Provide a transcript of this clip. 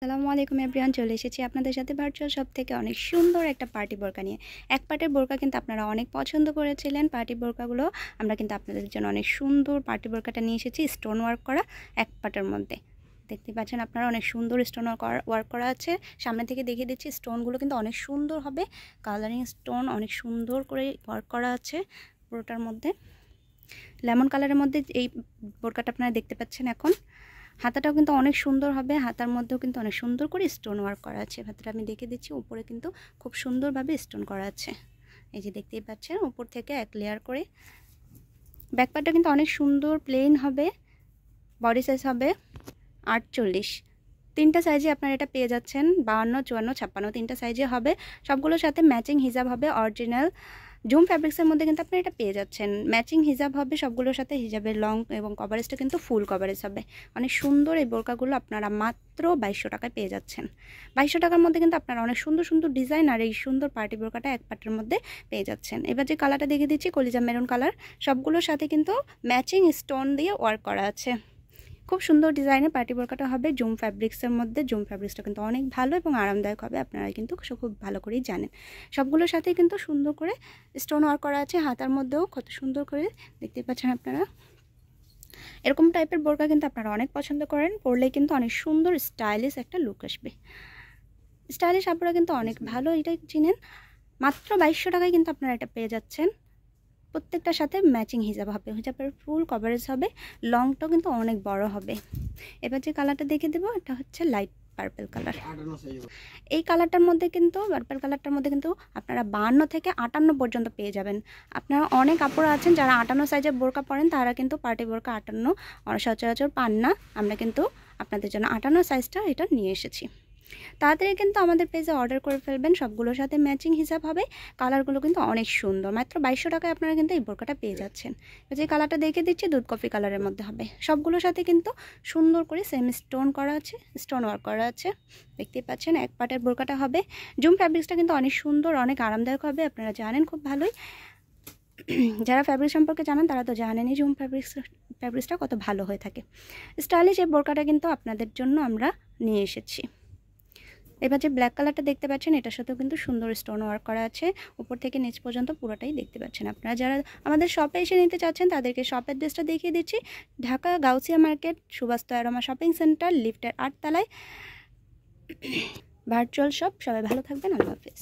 আসসালামু আলাইকুম এভরিওয়ান, চলে এসেছি আপনাদের সাথে ভার্চুয়াল শপ থেকে অনেক সুন্দর একটা পার্টি বোরকা নিয়ে। এক পাটের বোরকা কিন্তু আপনারা অনেক পছন্দ করেছিলেন। পার্টি বোরকাগুলো আমরা কিন্তু আপনাদের জন্য অনেক সুন্দর পার্টি বোরকাটা নিয়ে এসেছি, স্টোন ওয়ার্ক করা এক পাটের মধ্যে। দেখতে পাচ্ছেন আপনারা অনেক সুন্দর স্টোন ওয়ার্ক করা আছে। সামনে থেকে দেখিয়ে দিচ্ছি, স্টোনগুলো কিন্তু অনেক সুন্দর হবে। কালারিং স্টোন অনেক সুন্দর করে ওয়ার্ক করা আছে পুরোটার মধ্যে। লেমন কালারের মধ্যে এই বোরকাটা আপনারা দেখতে পাচ্ছেন। এখন হাতাটাও কিন্তু অনেক সুন্দর হবে, হাতার মধ্যেও কিন্তু অনেক সুন্দর করে স্টোন ওয়ার্ক করা আছে। হাতাটা আমি দেখে দিচ্ছি, উপরে কিন্তু খুব সুন্দরভাবে স্টোন করা আছে। এই যে দেখতেই পাচ্ছেন, উপর থেকে এক লেয়ার করে। ব্যাকপার্টটা কিন্তু অনেক সুন্দর প্লেন হবে। বডি সাইজ হবে 48। তিনটা সাইজে আপনারা এটা পেয়ে যাচ্ছেন, 52, 54, 56 তিনটা সাইজে হবে। সবগুলোর সাথে ম্যাচিং হিজাব হবে। অরিজিনাল জুম ফ্যাব্রিক্সের মধ্যে কিন্তু আপনারা এটা পেয়ে যাচ্ছেন। ম্যাচিং হিজাব হবে সবগুলোর সাথে। হিজাবের লং এবং কভারেজটা কিন্তু ফুল কভারেজ হবে। অনেক সুন্দর এই বোরকাগুলো আপনারা মাত্র 2200 টাকায় পেয়ে যাচ্ছেন। 2200 টাকার মধ্যে কিন্তু আপনারা অনেক সুন্দর সুন্দর ডিজাইন আর এই সুন্দর পার্টি বোরকাটা এক পাটের মধ্যে পেয়ে যাচ্ছেন। এবার যে কালারটা দেখে দিচ্ছি, কলিজা মেরুন কালার। সবগুলোর সাথে কিন্তু ম্যাচিং স্টোন দিয়ে ওয়ার্ক করা আছে। খুব সুন্দর ডিজাইনের পার্টি বোরকাটা হবে জুম ফ্যাব্রিক্সের মধ্যে। জুম ফ্যাব্রিক্সটা কিন্তু অনেক ভালো এবং আরামদায়ক হবে, আপনারা কিন্তু খুব ভালো করেই জানেন। সবগুলোর সাথেই কিন্তু সুন্দর করে স্টোন ওয়ার্ক করা আছে। হাতার মধ্যেও কত সুন্দর করে দেখতে পাচ্ছেন আপনারা। এরকম টাইপের বোরকা কিন্তু আপনারা অনেক পছন্দ করেন, পরলেই কিন্তু অনেক সুন্দর স্টাইলিশ একটা লুক আসবে। স্টাইলিশ আপনারা কিন্তু অনেক ভালো এটা চিনেন। মাত্র 2200 টাকায় কিন্তু আপনারা এটা পেয়ে যাচ্ছেন। প্রত্যেকটার সাথে ম্যাচিং হিজাব হবে, হিজাবের ফুল কভারেজ হবে। লংটাও কিন্তু অনেক বড় হবে। এবার যে কালারটা দেখে দেবো, এটা হচ্ছে লাইট পার্পল কালার। এই কালারটার মধ্যে কিন্তু পার্পল কালারটার মধ্যে কিন্তু আপনারা 52 থেকে 58 পর্যন্ত পেয়ে যাবেন। আপনারা অনেক আপুরা আছেন যারা 58 সাইজের বোরকা পরেন, তারা কিন্তু পার্টি বোরকা 58 সচরাচর পান না। আমরা কিন্তু আপনাদের জন্য 58 সাইজটা এটা নিয়ে এসেছি। তাড়াতাড়ি কিন্তু আমাদের পেজে অর্ডার করে ফেলবেন। সবগুলোর সাথে ম্যাচিং হিসাব হবে। কালারগুলো কিন্তু অনেক সুন্দর। মাত্র 2200 টাকায় আপনারা কিন্তু এই বোরকাটা পেয়ে যাচ্ছেন। যে কালারটা দেখে দিচ্ছি, দুধ কফি কালারের মধ্যে হবে। সবগুলোর সাথে কিন্তু সুন্দর করে সেম স্টোন করা আছে, স্টোন ওয়ার্ক করা আছে। দেখতেই পাচ্ছেন এক পাটের বোরকাটা হবে। জুম ফ্যাব্রিক্সটা কিন্তু অনেক সুন্দর, অনেক আরামদায়ক হবে। আপনারা জানেন খুব ভালোই, যারা ফ্যাব্রিক সম্পর্কে জানেন তারা তো জানেনই জুম ফ্যাব্রিক্সটা কত ভালো হয়ে থাকে। স্টাইলিশ এই বোরকাটা কিন্তু আপনাদের জন্য আমরা নিয়ে এসেছি। এবার যে ব্ল্যাক কালারটা দেখতে পাচ্ছেন, এটার সাথেও কিন্তু সুন্দর স্টোন ওয়ার্ক করা আছে। উপর থেকে নিচ পর্যন্ত পুরোটাই দেখতে পাচ্ছেন। আপনারা যারা আমাদের শপে এসে নিতে চাচ্ছেন, তাদেরকে শপের অ্যাড্রেসটা দেখিয়ে দিচ্ছি। Dhaka Gausia market, Suvastu aroma shopping centre, লিফটের 8 তলায় ভার্চুয়াল শপ। সবাই ভালো থাকবেন, আল্লাহ হাফেজ।